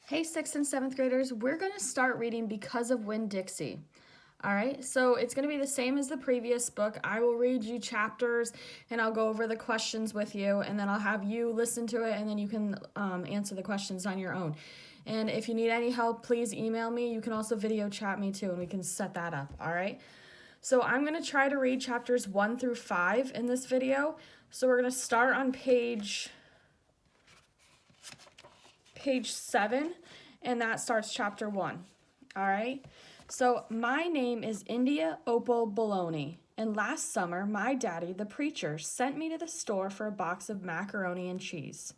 Hey, 6th and 7th graders, we're going to start reading Because of Winn-Dixie. All right, so it's going to be the same as the previous book. I will read you chapters and I'll go over the questions with you, and then I'll have you listen to it, and then you can answer the questions on your own. And if you need any help, please email me. You can also video chat me too, and we can set that up. All right, so I'm going to try to read chapters 1 through 5 in this video. So we're going to start on page 7, and that starts chapter 1. All right, so my name is India Opal Bologna, and last summer my daddy, the preacher, sent me to the store for a box of macaroni and cheese,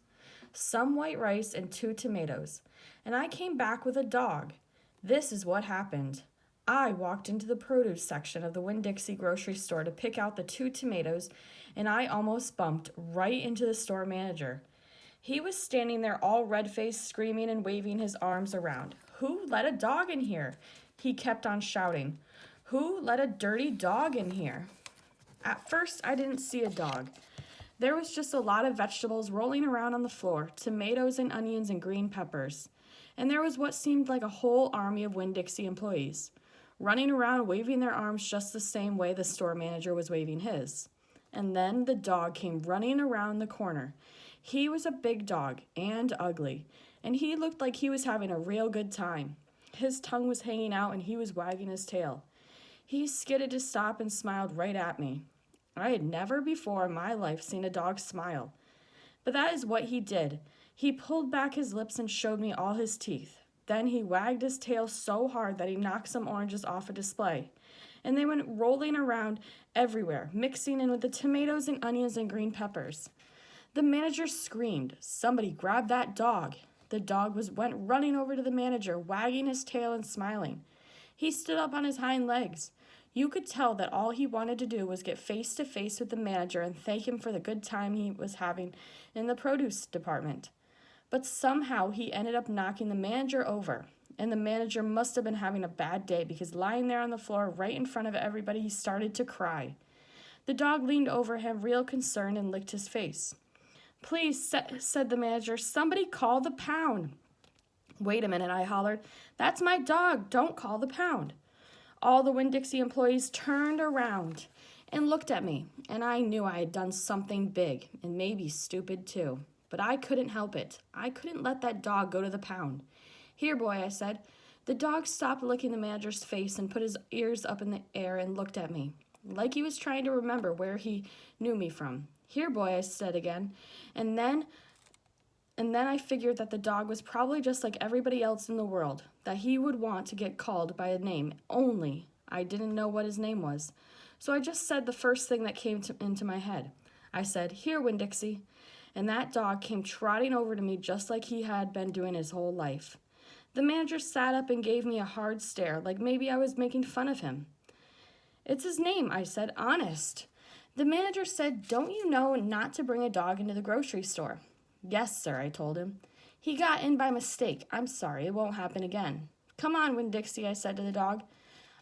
some white rice, and 2 tomatoes, and I came back with a dog. This is what happened. I walked into the produce section of the Winn-Dixie grocery store to pick out the 2 tomatoes, and I almost bumped right into the store manager. He was standing there all red-faced, screaming and waving his arms around. "Who let a dog in here?" he kept on shouting. "Who let a dirty dog in here?" At first, I didn't see a dog. There was just a lot of vegetables rolling around on the floor, tomatoes and onions and green peppers. And there was what seemed like a whole army of Winn-Dixie employees, running around waving their arms just the same way the store manager was waving his. And then the dog came running around the corner. He was a big dog and ugly, and he looked like he was having a real good time. His tongue was hanging out and he was wagging his tail. He skidded to stop and smiled right at me. I had never before in my life seen a dog smile. But that is what he did. He pulled back his lips and showed me all his teeth. Then he wagged his tail so hard that he knocked some oranges off a display. And they went rolling around everywhere, mixing in with the tomatoes and onions and green peppers. The manager screamed, "Somebody grab that dog." The dog went running over to the manager, wagging his tail and smiling. He stood up on his hind legs. You could tell that all he wanted to do was get face to face with the manager and thank him for the good time he was having in the produce department. But somehow he ended up knocking the manager over, and the manager must have been having a bad day because lying there on the floor right in front of everybody, he started to cry. The dog leaned over him, real concerned, and licked his face. "Please," said the manager, "somebody call the pound." "Wait a minute," I hollered. "That's my dog. Don't call the pound." All the Winn-Dixie employees turned around and looked at me, and I knew I had done something big and maybe stupid too. But I couldn't help it. I couldn't let that dog go to the pound. "Here, boy," I said. The dog stopped licking the manager's face and put his ears up in the air and looked at me, like he was trying to remember where he knew me from. "Here, boy," I said again. And then I figured that the dog was probably just like everybody else in the world, that he would want to get called by a name, only I didn't know what his name was. So I just said the first thing that came into my head. I said, "Here, Winn-Dixie." And that dog came trotting over to me just like he had been doing his whole life. The manager sat up and gave me a hard stare, like maybe I was making fun of him. "It's his name," I said, "honest." The manager said, "Don't you know not to bring a dog into the grocery store?" "Yes, sir," I told him. "He got in by mistake. I'm sorry, it won't happen again." "Come on, Winn-Dixie," I said to the dog.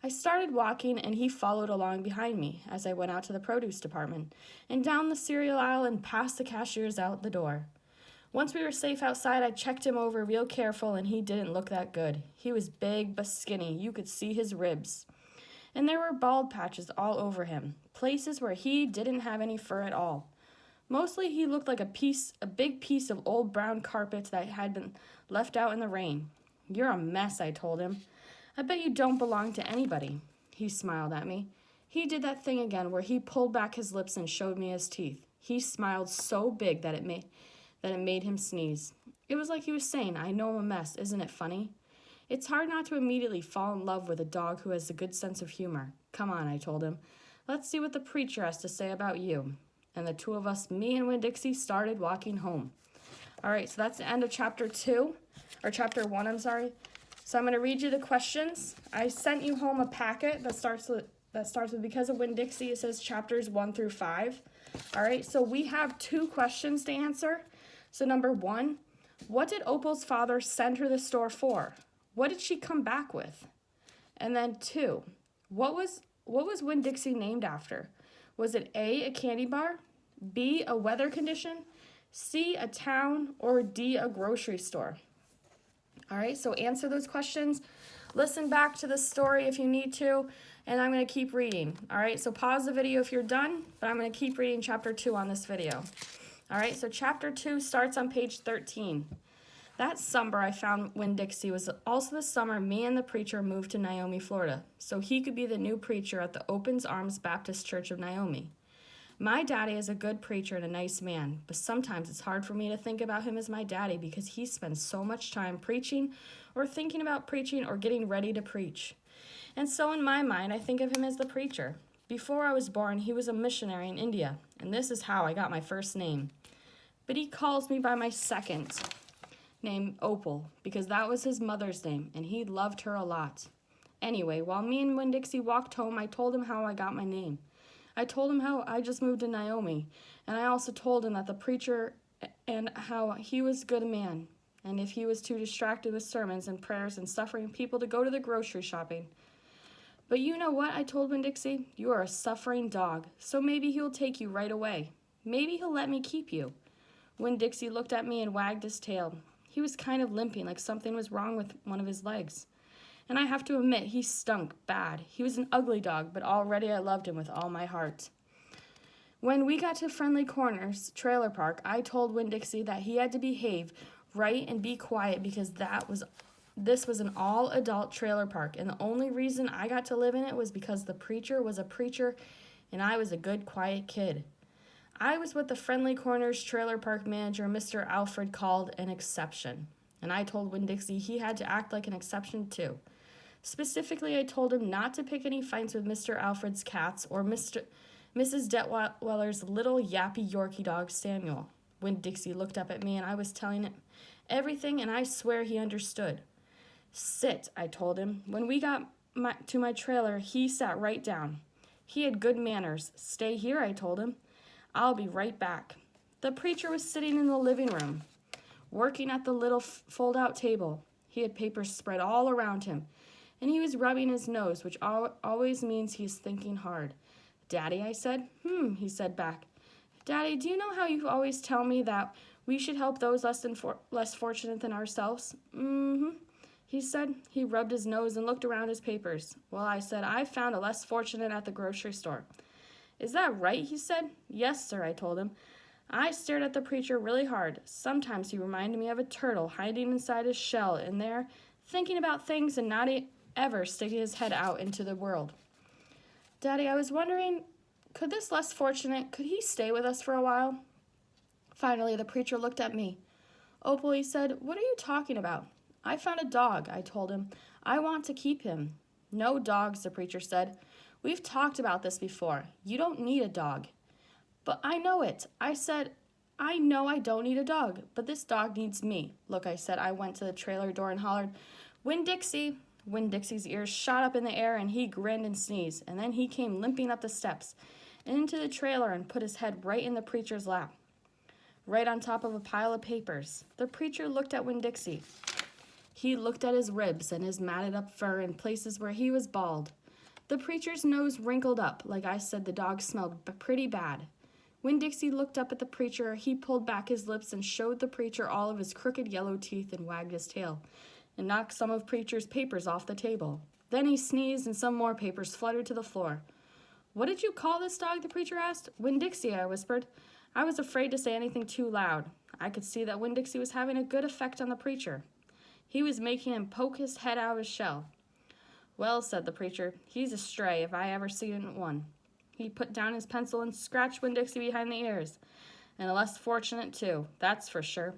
I started walking, and he followed along behind me as I went out to the produce department, and down the cereal aisle and past the cashiers out the door. Once we were safe outside, I checked him over real careful, and he didn't look that good. He was big but skinny. You could see his ribs. And there were bald patches all over him, places where he didn't have any fur at all. Mostly he looked like a big piece of old brown carpet that had been left out in the rain. "You're a mess," I told him. "I bet you don't belong to anybody." He smiled at me. He did that thing again where he pulled back his lips and showed me his teeth. He smiled so big that it made him sneeze. It was like he was saying, "I know I'm a mess, isn't it funny?" It's hard not to immediately fall in love with a dog who has a good sense of humor. "Come on," I told him. "Let's see what the preacher has to say about you." And the two of us, me and Winn-Dixie, started walking home. All right, so that's the end of chapter 1, I'm sorry. So I'm going to read you the questions. I sent you home a packet that starts with Because of Winn-Dixie. It says chapters 1 through 5. All right, so we have 2 questions to answer. So number 1, what did Opal's father send her to the store for? What did she come back with? And then 2, what was Winn-Dixie named after? Was it A, a candy bar, B, a weather condition, C, a town, or D, a grocery store? All right, so answer those questions. Listen back to the story if you need to, and I'm going to keep reading. All right, so pause the video if you're done, but I'm going to keep reading chapter 2 on this video. All right, so chapter 2 starts on page 13. That summer I found Winn-Dixie was also the summer me and the preacher moved to Naomi, Florida, so he could be the new preacher at the Open Arms Baptist Church of Naomi. My daddy is a good preacher and a nice man, but sometimes it's hard for me to think about him as my daddy because he spends so much time preaching or thinking about preaching or getting ready to preach. And so in my mind, I think of him as the preacher. Before I was born, he was a missionary in India, and this is how I got my first name. But he calls me by my second name, Opal, because that was his mother's name, and he loved her a lot. Anyway, while me and Winn-Dixie walked home, I told him how I got my name. I told him how I just moved to Naomi, and I also told him that the preacher and how he was a good man, and if he was too distracted with sermons and prayers and suffering people to go to the grocery shopping. But you know what, I told Winn-Dixie, you are a suffering dog, so maybe he'll take you right away. Maybe he'll let me keep you. Winn-Dixie looked at me and wagged his tail. He was kind of limping, like something was wrong with one of his legs. And I have to admit, he stunk bad. He was an ugly dog, but already I loved him with all my heart. When we got to Friendly Corners trailer park, I told Winn-Dixie that he had to behave right and be quiet because this was an all-adult trailer park, and the only reason I got to live in it was because the preacher was a preacher and I was a good, quiet kid. I was what the Friendly Corners trailer park manager, Mr. Alfred, called an exception, and I told Winn-Dixie he had to act like an exception too. Specifically, I told him not to pick any fights with Mr. Alfred's cats or Mrs. Detweller's little yappy Yorkie dog, Samuel. Winn-Dixie looked up at me, and I was telling him everything, and I swear he understood. Sit, I told him. When we got to my trailer, he sat right down. He had good manners. Stay here, I told him. I'll be right back. The preacher was sitting in the living room, working at the little fold-out table. He had papers spread all around him, and he was rubbing his nose, which always means he's thinking hard. Daddy, I said. He said back. Daddy, do you know how you always tell me that we should help those less fortunate than ourselves? He said. He rubbed his nose and looked around his papers. Well, I said, I found a less fortunate at the grocery store. Is that right? He said. Yes, sir, I told him. I stared at the preacher really hard. Sometimes he reminded me of a turtle hiding inside his shell in there, thinking about things and not ever sticking his head out into the world. Daddy, I was wondering, could he stay with us for a while? Finally, the preacher looked at me. Opal, he said, what are you talking about? I found a dog, I told him. I want to keep him. No dogs, the preacher said. We've talked about this before. You don't need a dog. But I know it. I said, I know I don't need a dog, but this dog needs me. Look, I said. I went to the trailer door and hollered, Winn-Dixie. Winn-Dixie's ears shot up in the air, and he grinned and sneezed. And then he came limping up the steps and into the trailer and put his head right in the preacher's lap, right on top of a pile of papers. The preacher looked at Winn-Dixie. He looked at his ribs and his matted-up fur in places where he was bald. The preacher's nose wrinkled up. Like I said, the dog smelled pretty bad. Winn-Dixie looked up at the preacher. He pulled back his lips and showed the preacher all of his crooked yellow teeth and wagged his tail and knocked some of preacher's papers off the table. Then he sneezed and some more papers fluttered to the floor. What did you call this dog? The preacher asked. Winn-Dixie, I whispered. I was afraid to say anything too loud. I could see that Winn-Dixie was having a good effect on the preacher. He was making him poke his head out of his shell. Well, said the preacher, he's a stray if I ever seen one. He put down his pencil and scratched Winn-Dixie behind the ears. And a less fortunate, too, that's for sure.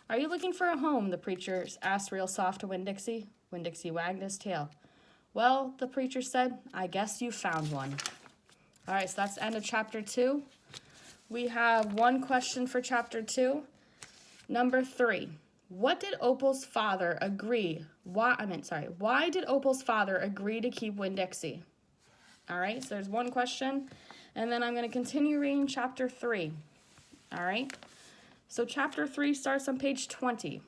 Are you looking for a home? The preacher asked real soft to Winn-Dixie. Winn-Dixie wagged his tail. Well, the preacher said, I guess you found one. All right, so that's the end of chapter 2. We have one question for chapter 2. Number 3. What did Opal's father agree? Why did Opal's father agree to keep Winn-Dixie? All right, so there's one question, and then I'm going to continue reading chapter 3. All right, so chapter 3 starts on page 20.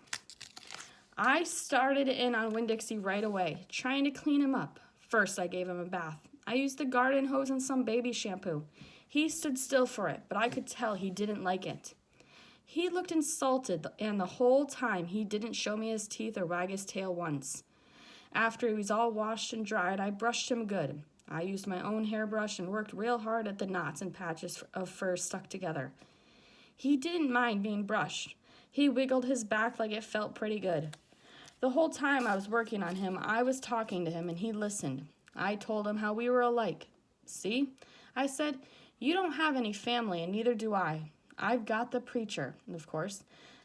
I started in on Winn-Dixie right away, trying to clean him up. First, I gave him a bath. I used a garden hose and some baby shampoo. He stood still for it, but I could tell he didn't like it. He looked insulted, and the whole time he didn't show me his teeth or wag his tail once. After he was all washed and dried, I brushed him good. I used my own hairbrush and worked real hard at the knots and patches of fur stuck together. He didn't mind being brushed. He wiggled his back like it felt pretty good. The whole time I was working on him, I was talking to him and he listened. I told him how we were alike. See? I said, you don't have any family and neither do I. I've got the preacher, of course,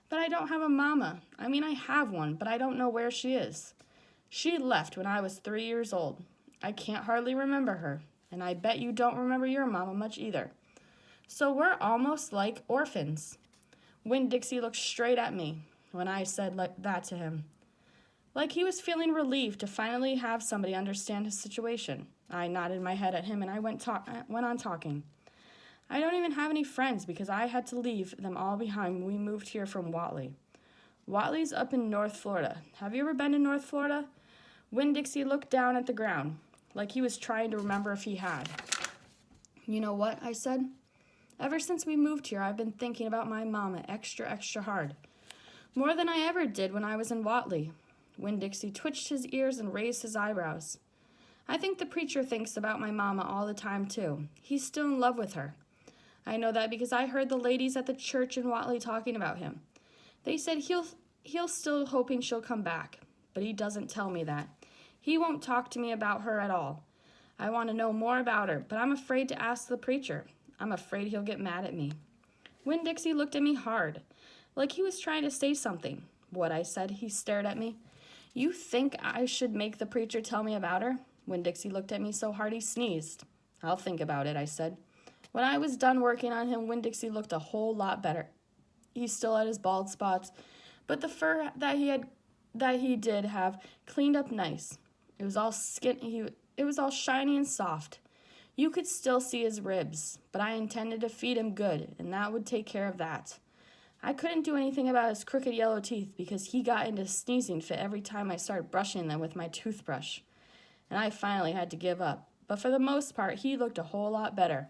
but I don't have a mama. I mean, I have one, but I don't know where she is. She left when I was 3 years old. I can't hardly remember her, and I bet you don't remember your mama much either. So we're almost like orphans. Winn-Dixie looked straight at me when I said that to him. Like he was feeling relieved to finally have somebody understand his situation. I nodded my head at him and I went on talking. I don't even have any friends because I had to leave them all behind when we moved here from Whatley. Whatley's up in North Florida. Have you ever been to North Florida? Winn-Dixie looked down at the ground, like he was trying to remember if he had. You know what? I said. Ever since we moved here, I've been thinking about my mama extra hard. More than I ever did when I was in Whatley. Winn-Dixie twitched his ears and raised his eyebrows. I think the preacher thinks about my mama all the time, too. He's still in love with her. I know that because I heard the ladies at the church in Whatley talking about him. They said he'll still hoping she'll come back, but he doesn't tell me that. He won't talk to me about her at all. I want to know more about her, but I'm afraid to ask the preacher. I'm afraid he'll get mad at me. Winn-Dixie looked at me hard, like he was trying to say something. What I said, he stared at me. You think I should make the preacher tell me about her? Winn-Dixie looked at me so hard he sneezed. I'll think about it, I said. When I was done working on him, Winn-Dixie looked a whole lot better. He still had his bald spots, but the fur that he did have cleaned up nice. It was all shiny and soft. You could still see his ribs, but I intended to feed him good, and that would take care of that. I couldn't do anything about his crooked yellow teeth because he got into a sneezing fit every time I started brushing them with my toothbrush. And I finally had to give up. But for the most part, he looked a whole lot better.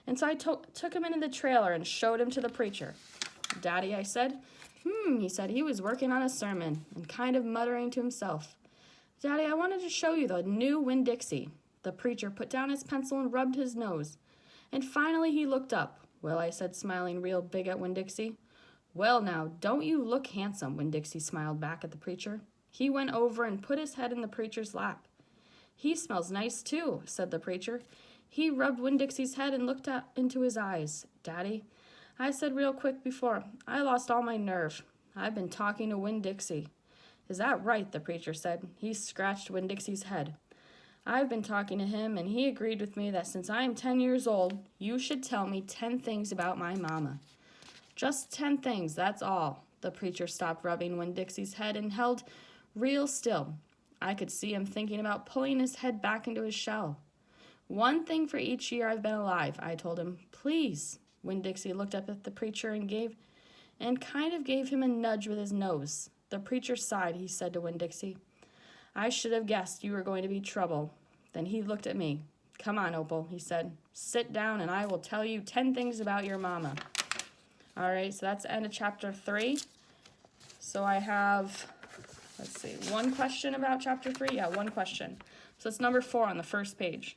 And so I took him into the trailer and showed him to the preacher. Daddy, I said. He said he was working on a sermon and kind of muttering to himself. Daddy, I wanted to show you the new Winn-Dixie. The preacher put down his pencil and rubbed his nose. And finally he looked up. Well, I said, smiling real big at Winn-Dixie. Well, now, don't you look handsome, Winn-Dixie smiled back at the preacher. He went over and put his head in the preacher's lap. He smells nice, too, said the preacher. He rubbed Winn-Dixie's head and looked into his eyes. Daddy, I said real quick before, I lost all my nerve. I've been talking to Winn-Dixie. Is that right, the preacher said. He scratched Winn-Dixie's head. I've been talking to him, and he agreed with me that since I am 10 years old, you should tell me 10 things about my mama. Just 10 things, that's all. The preacher stopped rubbing Winn-Dixie's head and held real still. I could see him thinking about pulling his head back into his shell. 1 thing for each year I've been alive, I told him. Please. Winn-Dixie looked up at the preacher and kind of gave him a nudge with his nose. The preacher sighed, he said to Winn-Dixie. I should have guessed you were going to be trouble. Then he looked at me. Come on, Opal, he said. Sit down and I will tell you 10 things about your mama. All right, so that's the end of chapter 3. So I have, 1 question about chapter 3? Yeah, 1 question. So it's number 4 on the first page.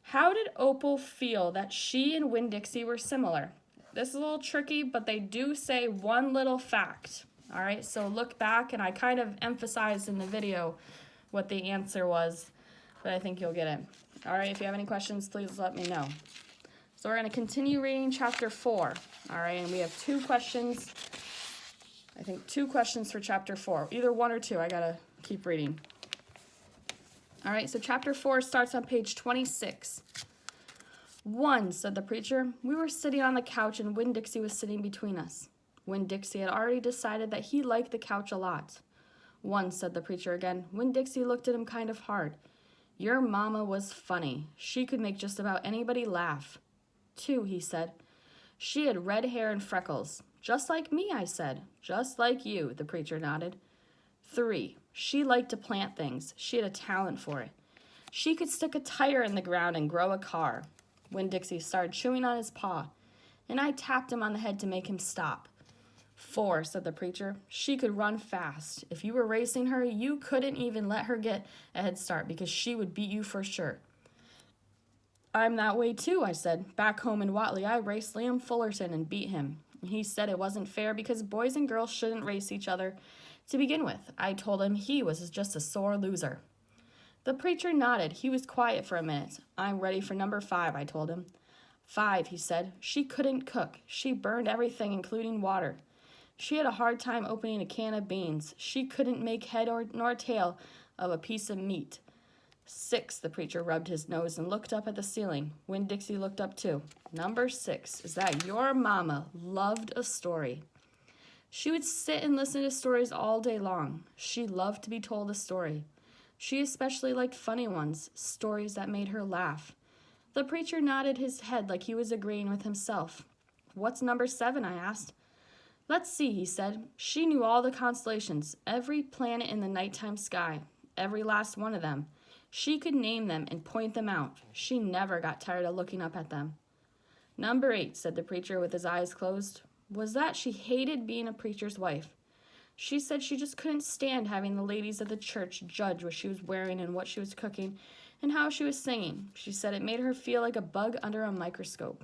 How did Opal feel that she and Winn-Dixie were similar? This is a little tricky, but they do say one little fact. All right, so look back, and I kind of emphasized in the video what the answer was, but I think you'll get it. All right, if you have any questions, please let me know. So we're going to continue reading chapter 4. All right, and we have 2 questions. I think 2 questions for chapter 4. Either 1 or 2. I got to keep reading. All right, so chapter 4 starts on page 26. 1, said the preacher. We were sitting on the couch and Winn-Dixie was sitting between us. Winn-Dixie had already decided that he liked the couch a lot. 1, said the preacher again. Winn-Dixie looked at him kind of hard. Your mama was funny. She could make just about anybody laugh. 2, he said. She had red hair and freckles. Just like me, I said. Just like you, the preacher nodded. 3, she liked to plant things. She had a talent for it. She could stick a tire in the ground and grow a car. Winn-Dixie started chewing on his paw, and I tapped him on the head to make him stop. 4, said the preacher. She could run fast. If you were racing her, you couldn't even let her get a head start because she would beat you for sure. I'm that way too, I said. Back home in Watley, I raced Liam Fullerton and beat him. He said it wasn't fair because boys and girls shouldn't race each other to begin with. I told him he was just a sore loser. The preacher nodded. He was quiet for a minute. I'm ready for number 5, I told him. 5, he said. She couldn't cook. She burned everything, including water. She had a hard time opening a can of beans. She couldn't make head nor tail of a piece of meat. 6, the preacher rubbed his nose and looked up at the ceiling. Winn-Dixie looked up too. Number 6 is that your mama loved a story. She would sit and listen to stories all day long. She loved to be told a story. She especially liked funny ones, stories that made her laugh. The preacher nodded his head like he was agreeing with himself. What's number 7, I asked. Let's see, he said. She knew all the constellations, every planet in the nighttime sky, every last one of them. She could name them and point them out. She never got tired of looking up at them. Number 8, said the preacher with his eyes closed, was that she hated being a preacher's wife. She said she just couldn't stand having the ladies of the church judge what she was wearing and what she was cooking and how she was singing. She said it made her feel like a bug under a microscope.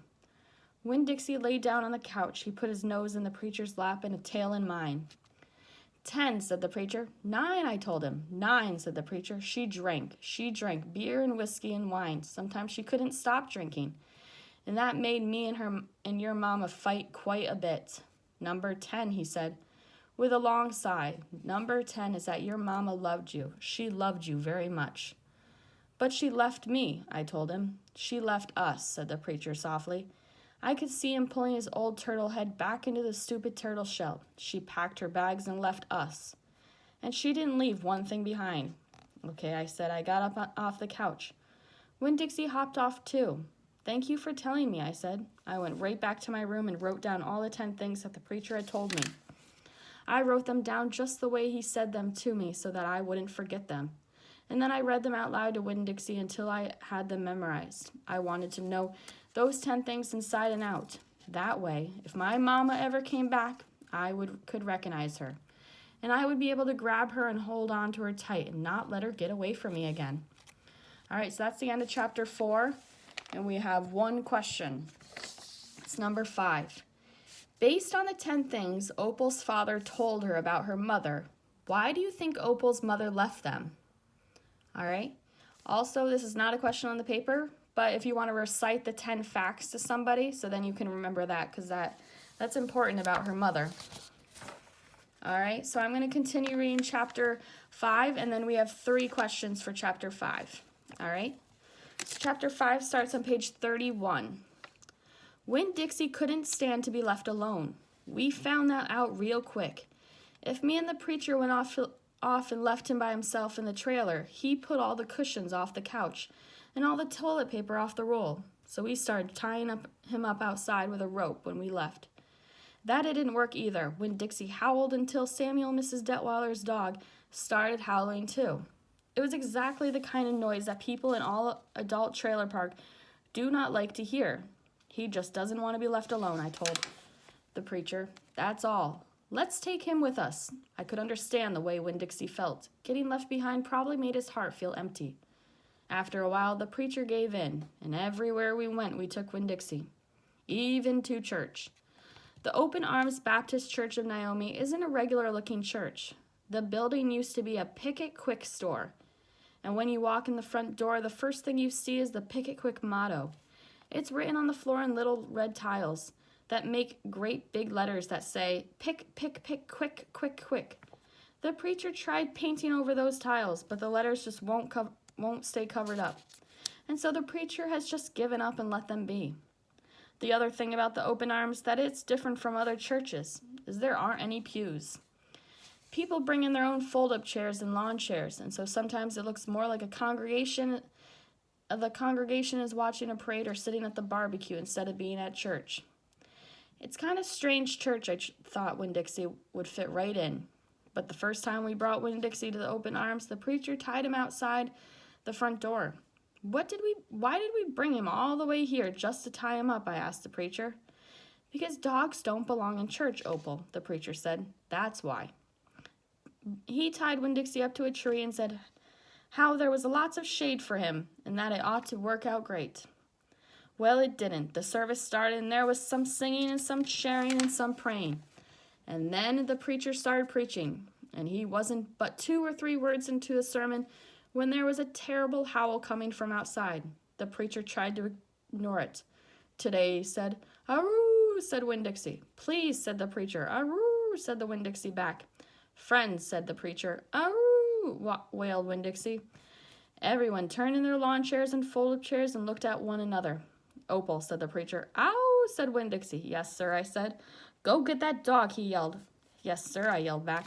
Winn-Dixie lay down on the couch. He put his nose in the preacher's lap and a tail in mine. 10, said the preacher. 9, I told him. 9, said the preacher. She drank. She drank beer and whiskey and wine. Sometimes she couldn't stop drinking. And that made me and her and your mama fight quite a bit. Number 10, he said, with a long sigh. Number 10 is that your mama loved you. She loved you very much. But she left me, I told him. She left us, said the preacher softly. I could see him pulling his old turtle head back into the stupid turtle shell. She packed her bags and left us. And she didn't leave one thing behind. Okay, I said. I got up off the couch. Winn-Dixie hopped off too. Thank you for telling me, I said. I went right back to my room and wrote down all the 10 things that the preacher had told me. I wrote them down just the way he said them to me so that I wouldn't forget them. And then I read them out loud to Winn-Dixie until I had them memorized. I wanted to know those 10 things inside and out. That way, if my mama ever came back, I could recognize her. And I would be able to grab her and hold on to her tight and not let her get away from me again. All right, so that's the end of chapter 4. And we have one question. It's number 5. Based on the 10 things Opal's father told her about her mother, why do you think Opal's mother left them? All right. Also, this is not a question on the paper, but if you want to recite the 10 facts to somebody, so then you can remember that, because that's important about her mother. All right, so I'm going to continue reading chapter 5, and then we have 3 questions for chapter 5. All right. So chapter 5 starts on page 31. Winn-Dixie couldn't stand to be left alone. We found that out real quick. If me and the preacher went off and left him by himself in the trailer, he put all the cushions off the couch and all the toilet paper off the roll. So we started tying him up outside with a rope when we left. That it didn't work either. Winn-Dixie howled until Samuel, Mrs. Detweiler's dog, started howling too. It was exactly the kind of noise that people in all adult trailer park do not like to hear. He just doesn't want to be left alone, I told the preacher. That's all. Let's take him with us. I could understand the way Winn-Dixie felt. Getting left behind probably made his heart feel empty. After a while, the preacher gave in, and everywhere we went, we took Winn-Dixie, even to church. The Open Arms Baptist Church of Naomi isn't a regular-looking church. The building used to be a Pick It Quick store, and when you walk in the front door, the first thing you see is the Pick It Quick motto. It's written on the floor in little red tiles that make great big letters that say, pick, pick, pick, quick, quick, quick. The preacher tried painting over those tiles, but the letters just won't stay covered up. And so the preacher has just given up and let them be. The other thing about the Open Arms that it's different from other churches is there aren't any pews. People bring in their own fold-up chairs and lawn chairs, and so sometimes it looks more like a congregation. The congregation is watching a parade or sitting at the barbecue instead of being at church. It's kind of strange church, I thought Winn-Dixie would fit right in. But the first time we brought Winn-Dixie to the Open Arms, the preacher tied him outside the front door. Why did we bring him all the way here just to tie him up? I asked the preacher. Because dogs don't belong in church, Opal, the preacher said. That's why. He tied Winn-Dixie up to a tree and said how there was lots of shade for him and that it ought to work out great. Well, it didn't. The service started and there was some singing and some cheering and some praying. And then the preacher started preaching, and he wasn't but 2 or 3 words into the sermon when there was a terrible howl coming from outside. The preacher tried to ignore it. Today, he said. Aroo, said Winn-Dixie. Please, said the preacher. Aroo, said the Winn-Dixie back. Friends, said the preacher. Aroo, wailed Winn-Dixie. Everyone turned in their lawn chairs and folded chairs and looked at one another. Opal, said the preacher. Ow, said Winn-Dixie. Yes, sir, I said. Go get that dog, he yelled. Yes, sir, I yelled back.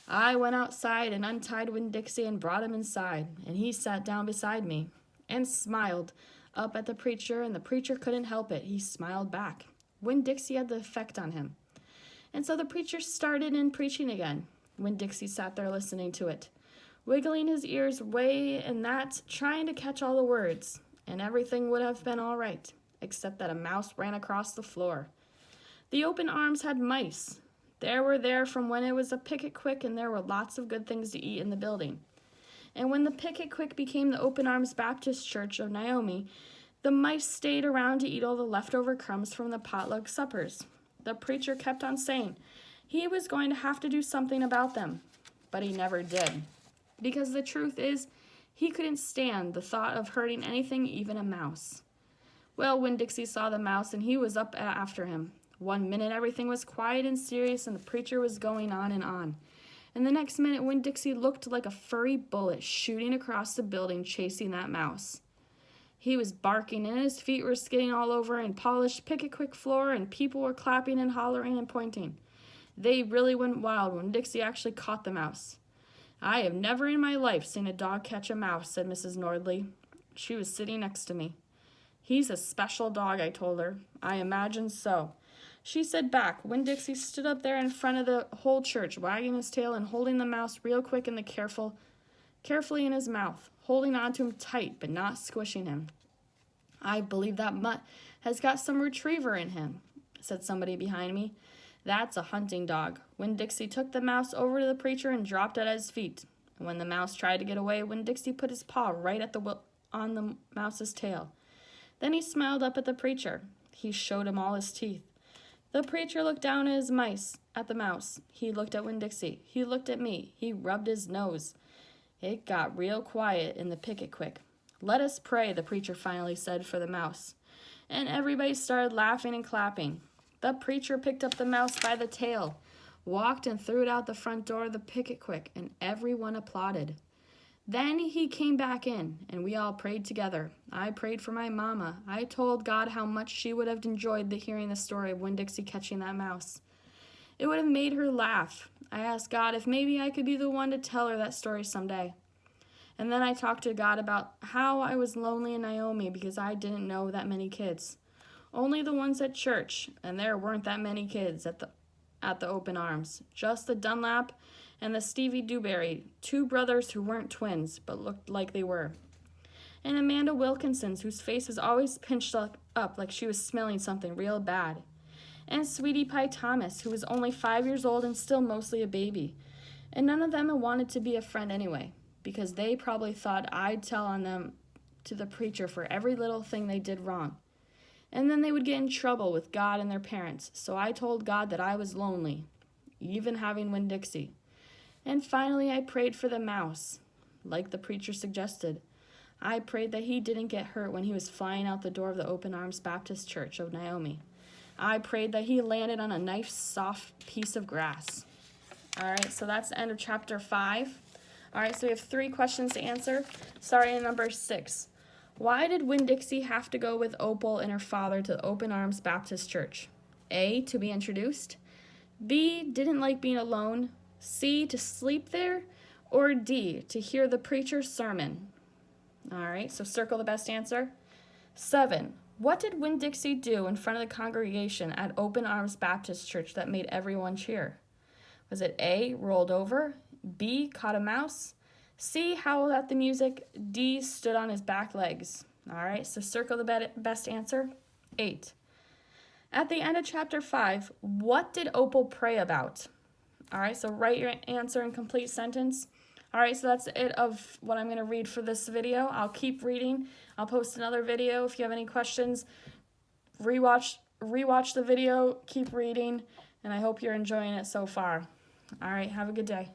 I went outside and untied Winn-Dixie and brought him inside, and he sat down beside me and smiled up at the preacher, and the preacher couldn't help it. He smiled back. Winn-Dixie had the effect on him. And so the preacher started in preaching again. Winn-Dixie sat there listening to it, wiggling his ears way and that, trying to catch all the words, and everything would have been all right, except that a mouse ran across the floor. The open arms had mice. They were there from when it was a picket quick, and there were lots of good things to eat in the building. And when the picket quick became the Open Arms Baptist Church of Naomi, the mice stayed around to eat all the leftover crumbs from the potluck suppers. The preacher kept on saying he was going to have to do something about them, but he never did. Because the truth is, he couldn't stand the thought of hurting anything, even a mouse. Well, Winn-Dixie saw the mouse, and he was up after him. 1 minute everything was quiet and serious, and the preacher was going on. And the next minute, Winn-Dixie looked like a furry bullet shooting across the building, chasing that mouse. He was barking, and his feet were skidding all over and polished picket-quick floor, and people were clapping and hollering and pointing. They really went wild when Dixie actually caught the mouse. I have never in my life seen a dog catch a mouse, said Mrs. Nordley. She was sitting next to me. He's a special dog, I told her. I imagine so. She said back. Winn-Dixie stood up there in front of the whole church, wagging his tail and holding the mouse real quick and carefully in his mouth, holding on to him tight but not squishing him. I believe that mutt has got some retriever in him, said somebody behind me. That's a hunting dog. Winn-Dixie took the mouse over to the preacher and dropped it at his feet. And when the mouse tried to get away, Winn-Dixie put his paw right on the mouse's tail. Then he smiled up at the preacher. He showed him all his teeth. The preacher looked down at the mouse. He looked at Winn-Dixie. He looked at me. He rubbed his nose. It got real quiet in the picket quick. Let us pray, the preacher finally said for the mouse. And everybody started laughing and clapping. The preacher picked up the mouse by the tail, walked and threw it out the front door of the picket quick, and everyone applauded. Then he came back in, and we all prayed together. I prayed for my mama. I told God how much she would have enjoyed hearing the story of Winn-Dixie catching that mouse. It would have made her laugh. I asked God if maybe I could be the one to tell her that story someday. And then I talked to God about how I was lonely in Naomi because I didn't know that many kids. Only the ones at church, and there weren't that many kids at the Open Arms. Just the Dunlap and the Stevie Dewberry, 2 brothers who weren't twins, but looked like they were. And Amanda Wilkinson's, whose face was always pinched up like she was smelling something real bad. And Sweetie Pie Thomas, who was only 5 years old and still mostly a baby. And none of them had wanted to be a friend anyway, because they probably thought I'd tell on them to the preacher for every little thing they did wrong. And then they would get in trouble with God and their parents, so I told God that I was lonely, even having Winn-Dixie. And finally I prayed for the mouse, like the preacher suggested. I prayed that he didn't get hurt when he was flying out the door of the Open Arms Baptist Church of Naomi. I prayed that he landed on a nice, soft piece of grass. All right, so that's the end of chapter 5. All right, so we have 3 questions to answer. Starting at number 6. Why did Winn-Dixie have to go with Opal and her father to the Open Arms Baptist Church? A, to be introduced. B, didn't like being alone. C, to sleep there. Or D, to hear the preacher's sermon. All right, so circle the best answer. 7. What did Winn-Dixie do in front of the congregation at Open Arms Baptist Church that made everyone cheer? Was it A, rolled over, B, caught a mouse, C, howled at the music, D, stood on his back legs? All right, so circle the best answer. 8. At the end of chapter 5, what did Opal pray about? All right, so write your answer in complete sentence. All right, so that's it of what I'm going to read for this video. I'll keep reading. I'll post another video. If you have any questions, rewatch the video, keep reading, and I hope you're enjoying it so far. All right, have a good day.